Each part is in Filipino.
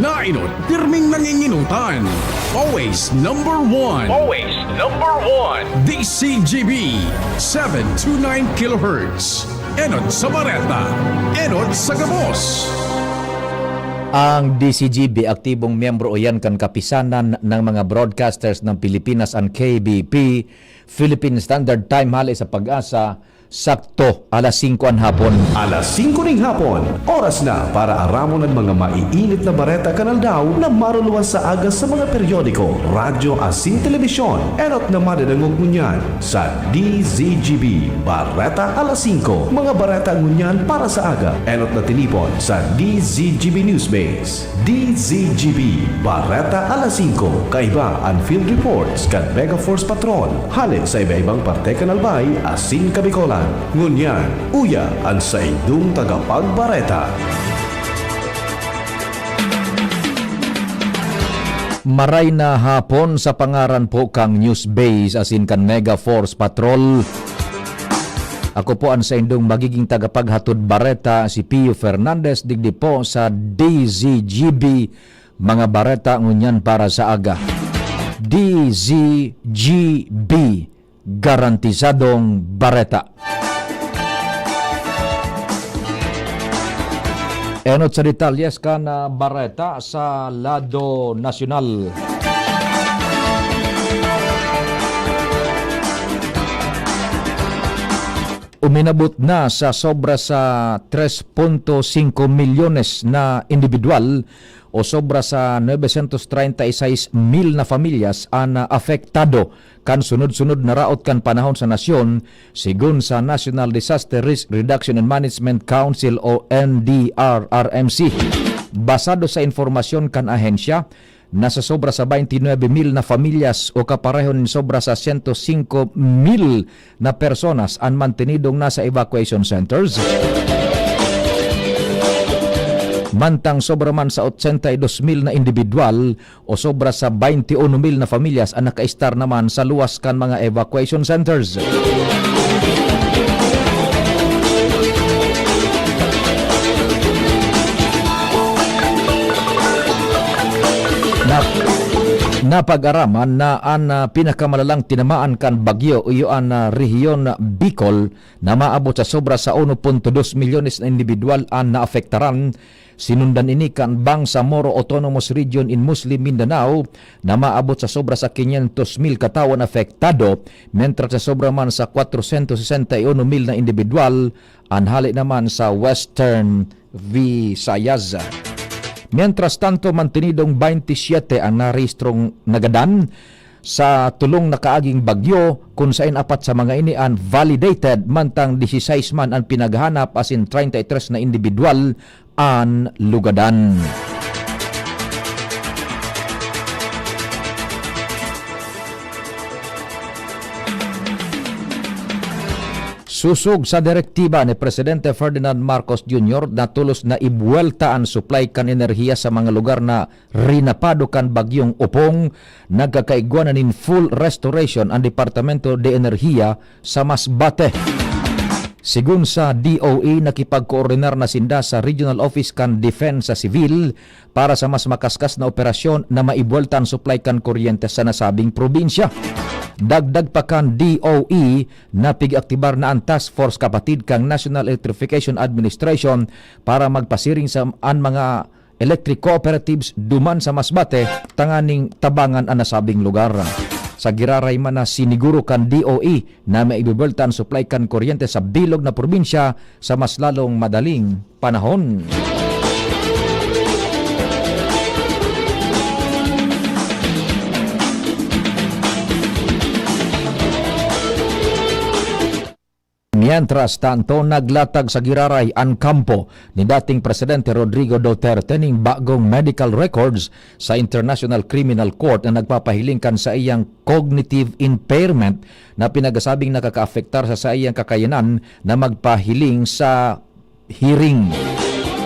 nainot, pirming nanginginutan. Always number one. Always number one. DCGB 729 kHz. Enot sa Bareta. Enot sa Gabos. Ang DCGB aktibong miyembro o yan kan kapisanan ng mga broadcasters ng Pilipinas ang KBP, Philippine Standard Time hali sa Pag-asa, sakto alas 5 ang hapon. Alas 5 ng hapon, oras na para aramon ang mga maiinit na bareta kanal daw na maruluan sa agas sa mga periodiko, radyo asin telebisyon. Erot na madadangog ngunyan sa DZGB Bareta alas 5. Mga bareta ngunyan para sa aga. Erot na tinipon sa DZGB Newsbase. DZGB Bareta alas 5. Kaiba ang field reports kan Mega Force Patrol. Hali sa iba-ibang parte kanalbay asin Kabikolan. Ngunyan, uya ang sa idong tagapagbareta. Maray na hapon sa pangaran po kang News Base asin kan Mega Force Patrol. Ako po ang sa indong magiging tagapaghatod bareta si Pio Fernandez digdi po sa DZGB mga bareta ngunyan para sa aga. DZGB garantisadong bareta. Enot sa detalyes ka na bareta sa lado nasyonal. Uminabot na sa sobra sa 3.5 milyones na individual o sobra sa 936,000 na pamilyas ang apektado kan sunod-sunod na raot kan panahon sa nasyon sigun sa National Disaster Risk Reduction and Management Council o NDRRMC. Basado sa informasyon kan ahensya, nasa sobra sa 29,000 na pamilyas o kaparehon sobra sa 105,000 na personas ang mantenidong nasa evacuation centers. Mantang sobra man sa 82,000 na individual o sobra sa 21,000 na pamilyas ang naka-star naman sa luwas kan mga evacuation centers. Napag-araman na ang pinakamalalang tinamaan kan bagyo o ang rehiyon Bicol na maabot sa sobra sa 1.2 milyones na individual ang naafektaran. Sinundan ini kan Bangsamoro Autonomous Region in Muslim Mindanao na maabot sa sobra sa 500,000 katawan apektado, mentras sa sobra man sa 461,000 na individual ang hali naman sa Western Visayas. Mientras tanto, mantinidong 27 ang narehistrong nagadan sa tulong na kaaging bagyo kung saan apat sa mga ini ang validated, mantang 16 man ang pinaghanap asin 33 na individual ang lugadan. Susog sa direktiba ni Presidente Ferdinand Marcos Jr. na tulos na ibuwelta ang supply kan enerhiya sa mga lugar na rinapado kan bagyong Opong, nagkakaigwanan in full restoration ang Departamento de Enerhiya sa Masbate. Sigun sa DOE, nakipagkoordinar na sinda sa Regional Office kan Defensa Civil para sa mas makaskas na operasyon na maibuwelta ang supply kan kuryente sa nasabing probinsya. Dagdag pa kan DOE na pig-aktibar na ang task force kapatid kang National Electrification Administration para magpasiring sa mga electric cooperatives duman sa Masbate tanganing tabangan ang nasabing lugar. Sa giraray man na siniguro kan DOE na maibibultan supply kan kuryente sa bilog na probinsya sa mas lalong madaling panahon. Mientras tanto, naglatag sa giraray ang kampo ni dating Presidente Rodrigo Duterte ning bagong medical records sa International Criminal Court na nagpapahiling kan sa iyang cognitive impairment na pinagasabing nakakaafektar sa iyang kakayanan na magpahiling sa hearing.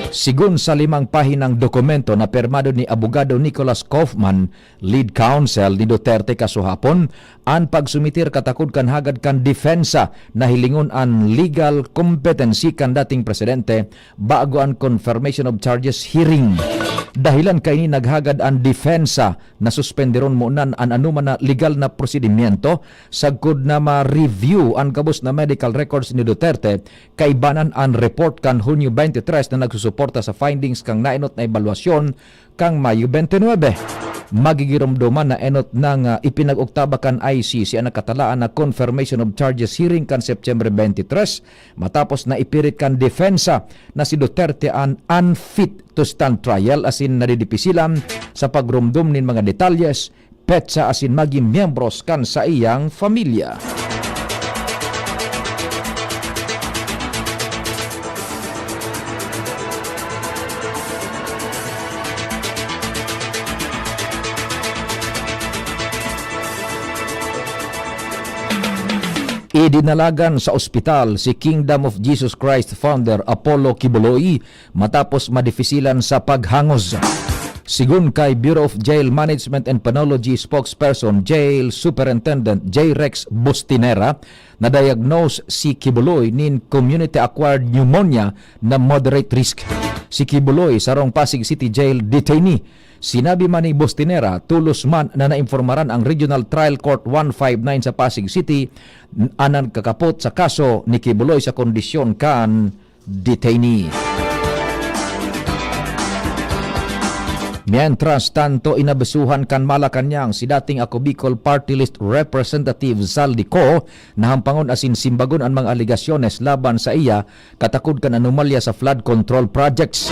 Sigun sa 5 pahinang dokumento na permado ni Abogado Nicholas Kaufman, lead counsel ni Duterte kasuhapon, ang pagsumitir katakod kan hagad kan defensa na hilingon ang legal competency kan dating presidente bago ang confirmation of charges hearing. Dahilan kay ni naghagad ang depensa na suspenderon mo nan an anuman na legal na prosedimento sagkod na ma-review ang kabus na medical records ni Duterte kay banan ang report kan Hunyo 23 na nagsusuporta sa findings kang nainot na ebaluasyon kang Mayo 29. Magigiromdoman na enot ng ipinag-uktaba kan ICC ang nakatalaan na confirmation of charges hearing kan September 23 matapos na ipirit kan depensa na si Duterte an unfit to stand trial asin nadidipisilan sa pagrumdum nin mga detalyes petsa asin maging miyembros kan sa iyang familia. Idinalagan sa ospital si Kingdom of Jesus Christ founder Apollo Kibuloy matapos madifisilan sa paghangos. Sigun kay Bureau of Jail Management and Penology spokesperson Jail Superintendent J. Rex Bustinera, na-diagnose si Kibuloy nin community-acquired pneumonia na moderate risk. Si Kibuloy sarong Pasig City Jail detainee. Sinabi man ni Bustinera, tulos man na nainformaran ang Regional Trial Court 159 sa Pasig City anan kakapot sa kaso ni Kibuloy sa kondisyon kan detainee. Mientras tanto, inabesuhan kan Malacanang si dating Ako Bicol Party List Representative Zaldico na hampangon asin simbagon ang mga aligasyones laban sa iya katakod kan anomalya sa flood control projects.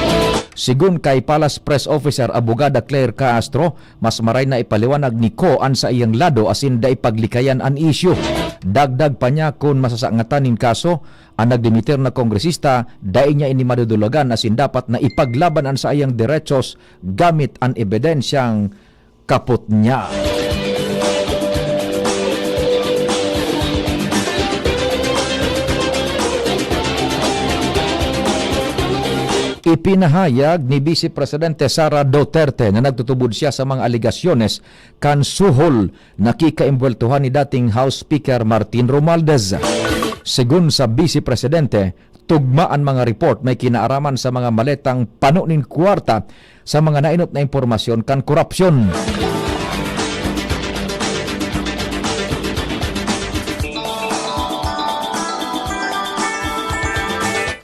Sigun kay Palace Press Officer Abogada Claire Castro, mas maray na ipaliwanag ni Ko an sa iyang lado asin da ipaglikayan an issue. Dagdag pa niya kung masasangatan nin kaso, ang nagdimitir na kongresista, dai niya ini madudulagan asin dapat na ipaglaban an sa iyang derechos gamit ang ebidensyang kaput niya. Ipinahayag ni Vice Presidente Sara Duterte na nagtutubod siya sa mga aligasyones kan suhol na kikaimbweltuhan ni dating House Speaker Martin Romualdez. Sigun sa Vice Presidente, tugmaan mga report may kinaaraman sa mga maletang panunin kwarta sa mga nainot na impormasyon kan korupsyon.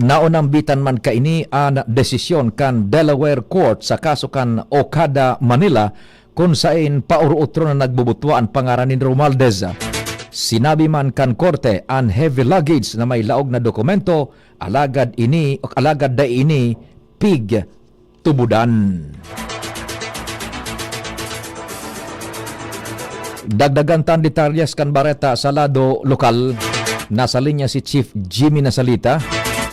Naunambitan man kaini ang desisyon kan Delaware Court sa kaso kan Okada, Manila kung saan paurutro na nagbubutwa ang pangaran ni Romualdez. Sinabi man kan korte ang heavy luggage na may laog na dokumento alagad da ini pig tubudan. Dagdagan tan detalyes kan bareta sa lado lokal. Nasa linya si Chief Jimmy Nasalita.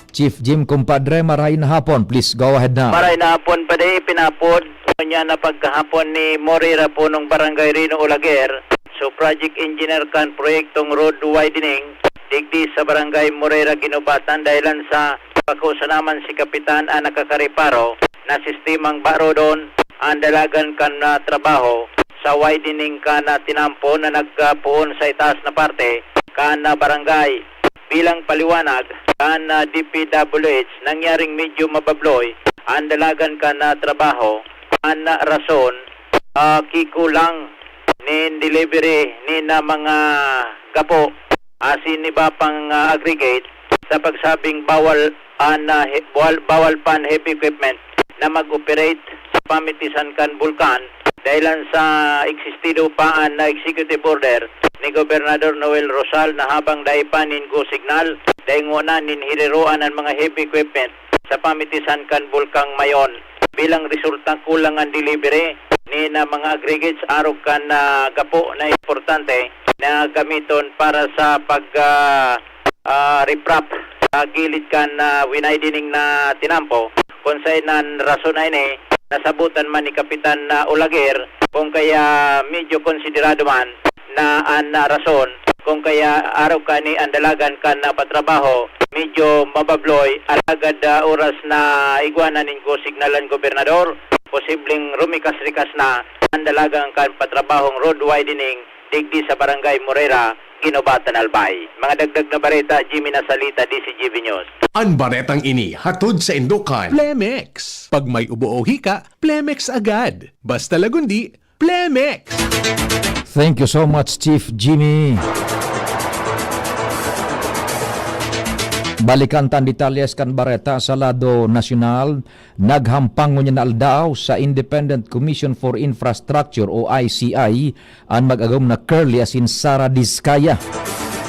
Chief Jim, kumpadre, maray na hapon. Please, go ahead na. Maray na hapon pa din, pinapod niya na pagkahapon ni Moreira po ng Barangay Rino Olaguer. So, project engineer kan proyektong road widening, digdi sa Barangay Moreira Ginubatan dahilan sa pagkusanaman si Kapitan ang nakakareparo na sistemang baro doon ang dalagan kan na trabaho sa widening ka na tinampo na nagpuon sa itaas na parte ka na barangay. Bilang paliwanag, kan DPWH nangyaring medyo mababloy ang dalagan ka na trabaho ang rason kikulang ni delivery ni na mga gapo asin iba pang aggregate sa pagsabing bawal pan heavy equipment na mag-operate sa pamitisan kan bulkan dahilan sa existido pa ang executive order ni Gobernador Noel Rosal na habang daipanin go signal dainguna nin hiriroan ang mga heavy equipment sa pamitisan kan Bulkang Mayon. Bilang resulta kulang ang delivery ni na mga aggregates arog kan gapo na importante na gamiton para sa pag reprop sa gilid kan widening na tinampo kung sa inan rason na ini nasabutan man ni Kapitan Olaguer kung kaya medyo konsiderado man na ang rason kung kaya araw ka ni andalagan ka na patrabaho medyo mababloy alagad oras na iguana ningo signalan gobernador posibleng rumikas-rikas na andalagan kan patrabahong road widening digdi sa Barangay Moreira Ginubatan, Albay. Mga dagdag na bareta, Jimmy Nasalita, DCGV News. Ang baretang ini hatod sa Indokan. Plemex. Pag may ubo o hika, Plemex agad. Basta lagundi, Plemex. Thank you so much, Chief Jimmy. Balikan tan detalyes kan bareta sa lado nasyonal, naghampang niya na aldaw sa Independent Commission for Infrastructure o ICI ang mag-agom na Curly asin Sara Diskaya.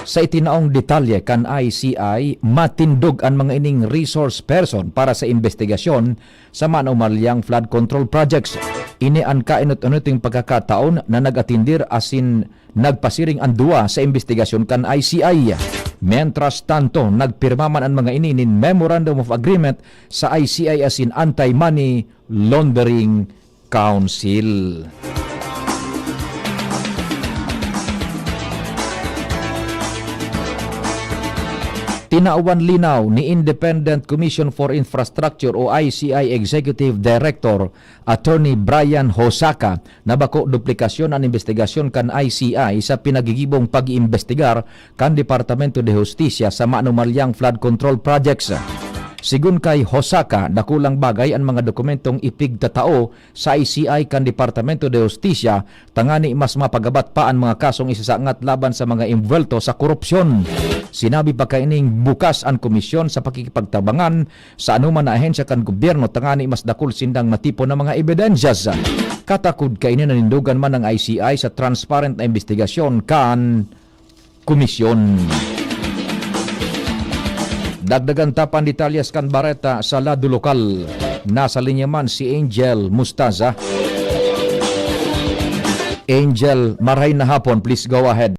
Sa itinaong detalye kan ICI, matindog ang mga ining resource person para sa investigasyon sa manumalyang flood control projects. Ini ang kainot-unuting pagkakataon na nag-atindir asin nagpasiring ang duwa sa investigasyon kan ICI. Mientras tanto, nagpirmaman ang mga ini nin Memorandum of Agreement sa ICI asin Anti-Money Laundering Council. Tinaawan linaw ni Independent Commission for Infrastructure o ICI Executive Director Attorney Brian Hosaka na bako duplikasyon ang investigasyon kan ICI sa pinagigibong pag-iimbestigar kan Departamento de Justicia sa maanumalyang flood control projects. Sigun kay Hosaka, dakulang bagay ang mga dokumentong ipigtatao sa ICI kan Departamento de Justicia tangani mas mapagabat pa ang mga kasong isasangat laban sa mga involto sa korupsyon. Sinabi pa kaining bukas ang komisyon sa pakikipagtabangan sa anuman na ahensya kan gobyerno tangani mas dakul sindang matipo ng mga ebidensyas. Katakod kainin nanindugan man ng ICI sa transparent na investigasyon kan komisyon. Dagdagan tapan detalyas kan bareta sa lado lokal. Nasa linya man si Angel Mustaza. Angel, maray na hapon. Please go ahead.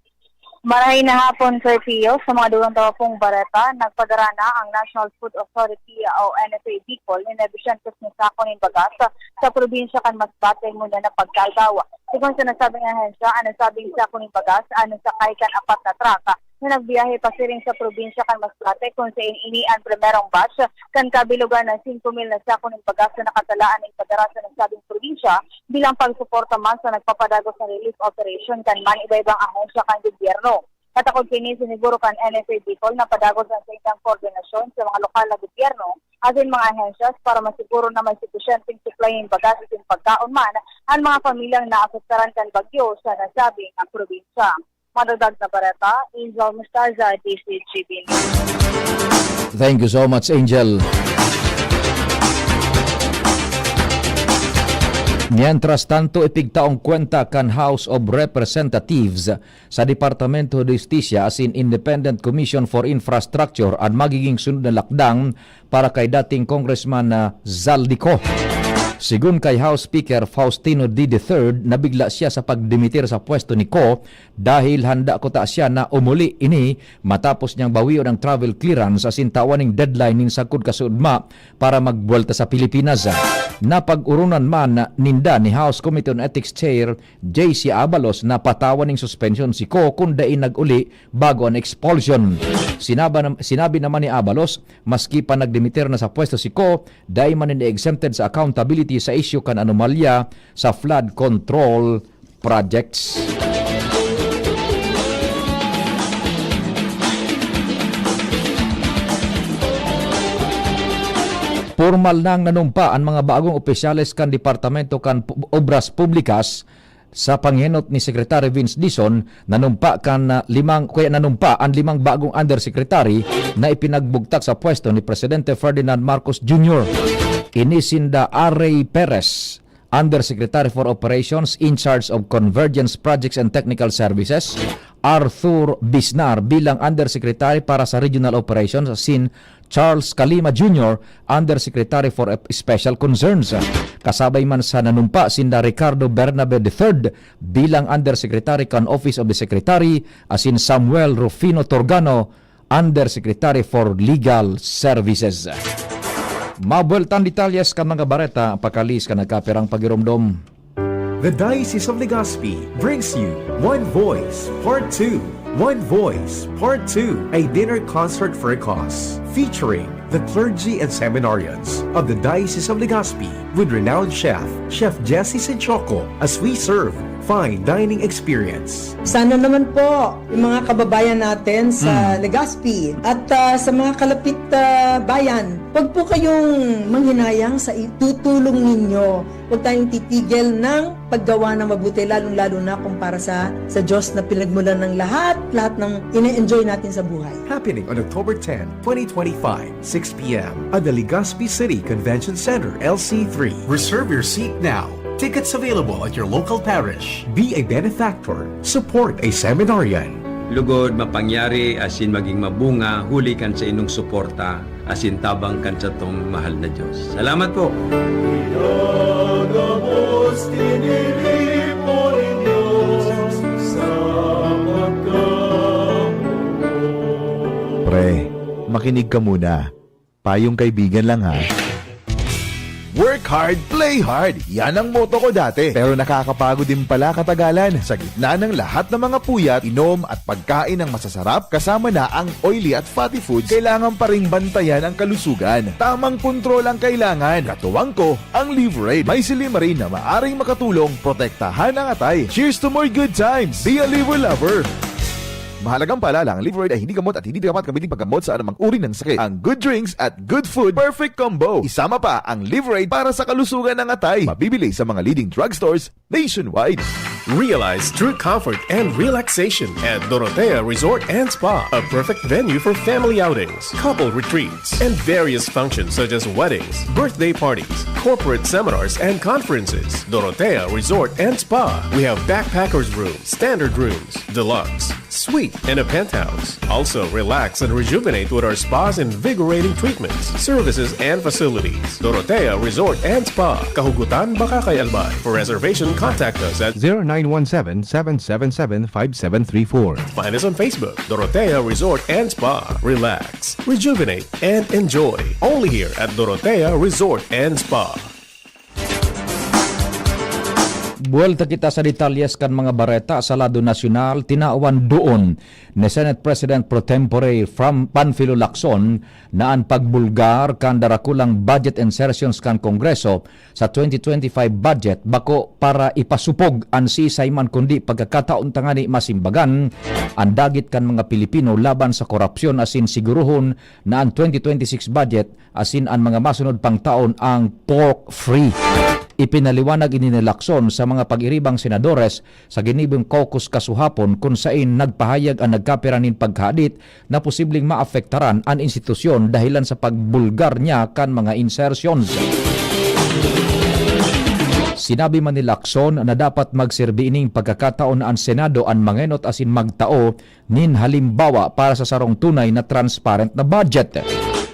Marahay na hapon, Sir Pio. Sa mga dugang tawa pong bareta, nagpadarana ang National Food Authority o NFA Bicol in Vicentes ni Sako ng Bagas sa probinsya kan Masbate muna na pagkaldawa. Sigon sa nasabing ahensya, ang nasabing Sako ng Bagas, ano sakay kan apat na traka na nagbiyahe pasiring sa probinsya kan Masbate kung sa ini ang primerong batch kan kabilugan ng 5,000 na sako ng bagas na nakatalaan ng padarasa ng sabing probinsya bilang pagsuporta man sa nagpapadagos sa relief operation kan man iba-ibang ahensya kan gobyerno. Katakod kini siniguro kan NFA Bicol na padagos ang sa isang koordinasyon sa mga lokal na gobyerno asin mga ahensyas para masiguro na may sufficienteng supply ng bagas at pagkaon man ang mga pamilyang naapektaran kan bagyo sa nasabing ang probinsya. Madagdag na bareta, Angel Mustaza, DCGB. Thank you so much, Angel. Mientras tanto, ipigtaong kwenta kan House of Representatives sa Departamento de Justicia asin Independent Commission for Infrastructure at magiging sunod na lakdang para kay dating Congressman Zaldico. Sigun kay House Speaker Faustino D. III, nabigla siya sa pagdimitir sa pwesto ni Ko dahil handa ko ta siya na umuli ini matapos niyang bawion ang travel clearance asin tawaning deadline nin sakod kasudma para magbuelta sa Pilipinas. Napag-urunan man ninda ni House Committee on Ethics Chair J.C. Abalos na patawan ning suspension si Ko kung dain nag-uli bago ang expulsion. Sinabi naman ni Abalos, maski pa nagdimitir na sa pwesto si Ko, dahil man exempted sa accountability sa issue kan anomalya sa flood control projects. Formal nang nanumpa ang mga bagong opisyales kan Departamento kan Obras Publikas sa panghinot ni Secretary Vince Dizon. Nanumpa ang limang bagong undersecretary na ipinagbugtak sa pwesto ni Presidente Ferdinand Marcos Jr. Inisinda Aray Perez, Undersecretary for Operations in charge of Convergence Projects and Technical Services, Arthur Bisnar bilang Undersecretary para sa Regional Operations, asin Charles Calima Jr., Undersecretary for Special Concerns. Kasabay man sa nanumpa sinda Ricardo Bernabe III bilang Undersecretary kan Office of the Secretary, asin Samuel Rufino Torgano, Undersecretary for Legal Services. Mabueltan detalyas ka mga bareta, pakalis ka nagkapirang pagiromdom. The Diocese of Legazpi brings you One Voice Part 2. One Voice Part 2, a dinner concert for a cause, featuring the clergy and seminarians of the Diocese of Legazpi with renowned chef Jesse Senchoco, as we serve fine dining experience. Sana naman po yung mga kababayan natin sa Legazpi at sa mga kalapit bayan, huwag po kayong manghinayang sa itutulong ninyo. Huwag tayong titigil ng paggawa ng mabuti, lalong-lalo na kung para sa Diyos na pinagmulan ng lahat ng ine-enjoy natin sa buhay. Happening on October 10, 2025, 6 p.m. at the Legazpi City Convention Center, LC3. Reserve your seat now. Tickets available at your local parish. Be a benefactor. Support a seminarian. Lugod mapangyari asin maging mabunga, huli kan sa inong suporta, asin tabang kan sa tong mahal na Diyos. Salamat po! Pre, makinig ka muna. Payong kaibigan lang ha. Work hard, play hard. Yan ang motto ko dati. Pero nakakapagod din pala katagalan. Sa gitna ng lahat ng mga puyat, inom at pagkain ng masasarap, kasama na ang oily at fatty foods, kailangan pa ring bantayan ang kalusugan. Tamang kontrol ang kailangan. Katuwang ko, ang Liverade. May silimarin na maaring makatulong, protektahan ang atay. Cheers to more good times. Be a liver lover. Mahalagang paalala, ang Liverade ay hindi gamot at hindi dapat gamitin paggamot sa anumang uri ng sakit. Ang good drinks at good food, perfect combo. Isama pa ang Liverade para sa kalusugan ng atay. Mabibili sa mga leading drugstores nationwide. Realize true comfort and relaxation at Dorotea Resort and Spa, a perfect venue for family outings, couple retreats, and various functions such as weddings, birthday parties, corporate seminars, and conferences. Dorotea Resort and Spa. We have backpackers rooms, standard rooms, deluxe, suite, and a penthouse. Also, relax and rejuvenate with our spas and invigorating treatments, services, and facilities. Dorotea Resort and Spa, Kahugutan, Bakakay, Albay. For reservation, contact us at 0917-777-5734. Find us on Facebook, Dorotea Resort and Spa. Relax, rejuvenate, and enjoy. Only here at Dorotea Resort and Spa. Buwelta kita sa detalyes kan mga bareta sa lado nasyonal, tinaawan doon ni Senate President Pro Tempore from Panfilo Lacson na ang pagbulgar kan darakulang budget insertions kan Kongreso sa 2025 budget bako para ipasupog ang sisay man kundi pagkakataon tangani masimbagan ang dagit kan mga Pilipino laban sa korupsyon asin siguruhon na ang 2026 budget asin ang mga masunod pang taon ang pork free. Ipinaliwanag ini ni Lacson sa mga pag-iribang senadores sa ginibong caucus kasuhapon kung saan nagpahayag ang nagkapiranin pagkadit na posibleng maafektaran ang institusyon dahilan sa pagbulgar niya kan mga insertions. Sinabi man ni Lacson na dapat magserbi ining pagkakataon na ang Senado ang mangenot asin magtao nin halimbawa para sa sarong tunay na transparent na budget.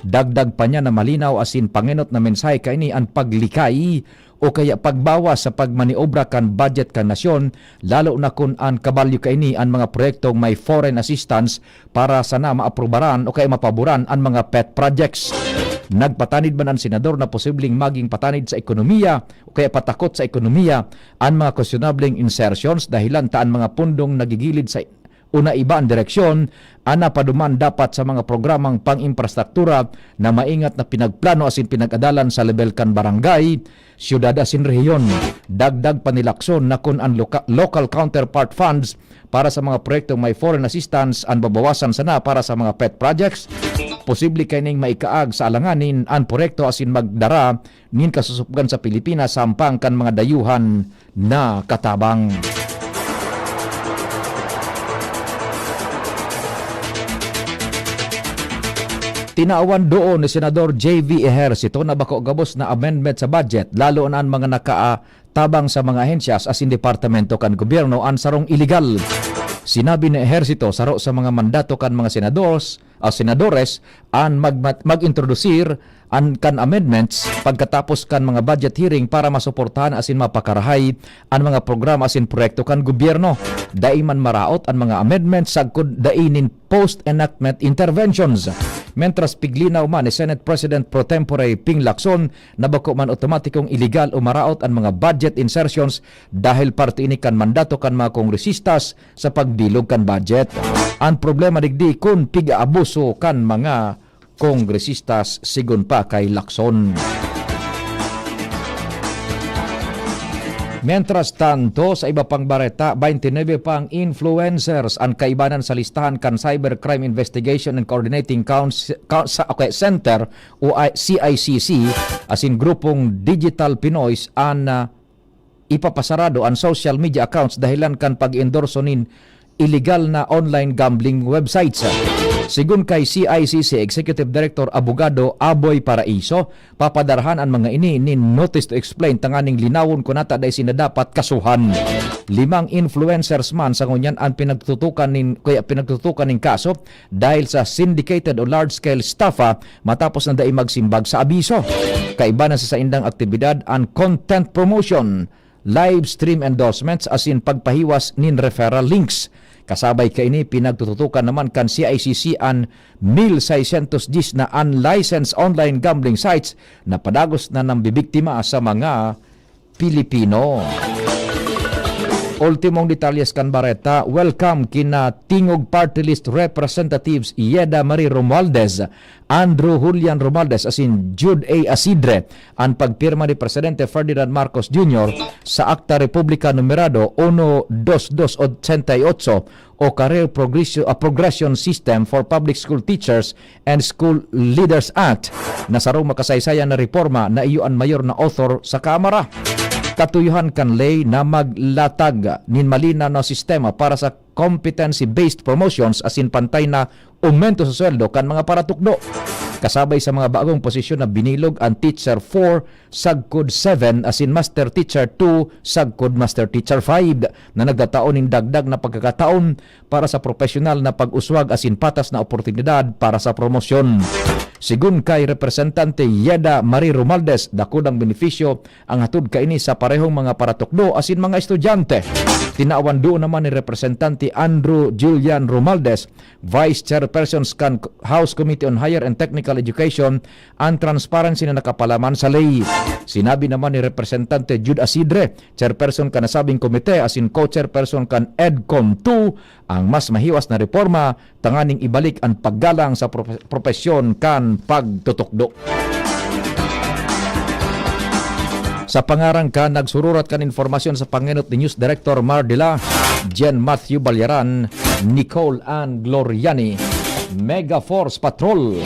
Dagdag pa niya na malinaw asin pangenot na mensahe kaini ang paglikay o kaya pagbawas sa pagmaniobra kan budget kan nasyon, lalo na kung ang kabalyo kaini ang mga proyektong may foreign assistance para sana maaprubaran o kaya mapaboran ang mga pet projects. Nagpatanid man ang senador na posibleng maging patanid sa ekonomiya o kaya patakot sa ekonomiya ang mga questionabling insertions dahilan taan mga pundong nagigilid sa una iba ang direksyon, ana paduman dapat sa mga programang pang-infrastruktura na maingat na pinagplano asin pinag-adalan sa level kan barangay, syudad asin rehiyon. Dagdag pa ni Lacson na kung ang local counterpart funds para sa mga proyektong may foreign assistance ang babawasan sana para sa mga pet projects, posible kaining maikaag sa alanganin ang proyekto asin magdara nin kasusupgan sa Pilipinas sampang kan mga dayuhan na katabang. Tinaawan doon ni Senador J.V. Ejercito na bako gabos na amendment sa budget lalo na ang mga nakatabang sa mga ahensyas asin departamento kan gobyerno ang sarong illegal. Sinabi ni Ejercito saro sa mga mandato kan mga senadores ang mag-introdusir ang kan amendments pagkatapos kan mga budget hearing para masuportahan asin mapakarahay ang mga programa asin proyekto kan gobyerno. Daiman maraot ang mga amendments sagkod dainin post-enactment interventions. Mentras piglinaw man ni Senate President Pro Tempore Ping Lacson na bako man otomatikong illegal o maraot ang mga budget insertions dahil parte ini kan mandato kan mga kongresistas sa pagbilog kan budget. Ang problema digdi kung piga-abuso kan mga kongresistas sigon pa kay Lacson. Mientras tanto, sa iba pang bareta, 29 pang influencers ang kaibanan sa listahan kan Cybercrime Investigation and Coordinating Center o CICC asin grupong Digital Pinoys an ipapasarado ang social media accounts dahilan kan pag-endorso nin illegal na online gambling websites. Sigun kay CICC Executive Director Abogado Aboy Paraiso, papadarhan ang mga ini ni notice to explain tanganing linawon ko nata day sinadapat kasuhan. 5 influencers man sa ngunyan ang pinagtutukan ning kaso dahil sa syndicated o large scale staffa matapos na day magsimbag sa abiso. Kaiba na sa indang aktibidad ang content promotion, live stream endorsements asin pagpahiwas nin referral links. Kasabay kaini pinagtututukan naman kan CICC an 1,610 na unlicensed online gambling sites na padagos na nang bibiktima sa mga Pilipino. Ultimong detalyes kan bareta, welcome kina Tingog Party List Representatives Yeda Marie Romualdez, Andrew Julian Romualdez asin Jude A. Asidre ang pagpirma ni Presidente Ferdinand Marcos Jr. sa Akta Republika Numerado 12288 o Career Progression System for Public School Teachers and School Leaders Act na sarong makasaysayan na reforma na iyuan mayor na author sa Kamara. Katuyuhan kan lay na maglatag nin malinaw na sistema para sa competency-based promotions asin pantay na aumento sa sweldo kan mga paratukdo. Kasabay sa mga bagong posisyon na binilog ang Teacher 4, Sagkod 7 asin Master Teacher 2, Sagkod Master Teacher 5 na nagdataon ng dagdag na pagkakataon para sa profesional na pag-uswag asin patas na oportunidad para sa promosyon. Sigun kay Representante Yeda Marie Romualdez, dakudang benepisyo ang hatod kaini sa parehong mga paratukdo asin mga estudyante. Tinaawan doon naman ni Representante Andrew Julian Romualdez, Vice Chairperson kan House Committee on Higher and Technical Education, ang transparency na nakapalaman sa lay. Sinabi naman ni Representante Jude Asidre, Chairperson kan nasabing komite asin Co-Chairperson kan EDCOM 2, ang mas mahiwas na reforma tanganing ibalik ang paggalang sa propesyon kan pagtutukdo. Sa pangarang ka, nagsururat kan informasyon sa Panginot ni News Director Mardila, Jen Matthew Balyaran, Nicole Ann Gloriani, Mega Force Patrol,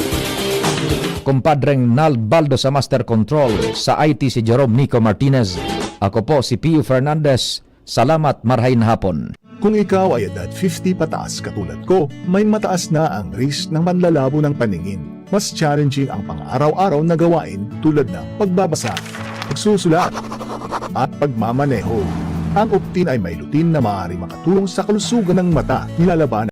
kumpadreng Nal Baldo sa Master Control, sa IT si Jerome Nico Martinez. Ako po si Pio Fernandez. Salamat, marhain hapon. Kung ikaw ay edad 50 pataas katulad ko, may mataas na ang risk ng manlalabo ng paningin. Mas challenging ang pang-araw-araw na gawain tulad ng pagbabasa, pagsusulat, at pagmamaneho. Ang Optin ay may lutin na maaaring makatulong sa kalusugan ng mata, nilalaban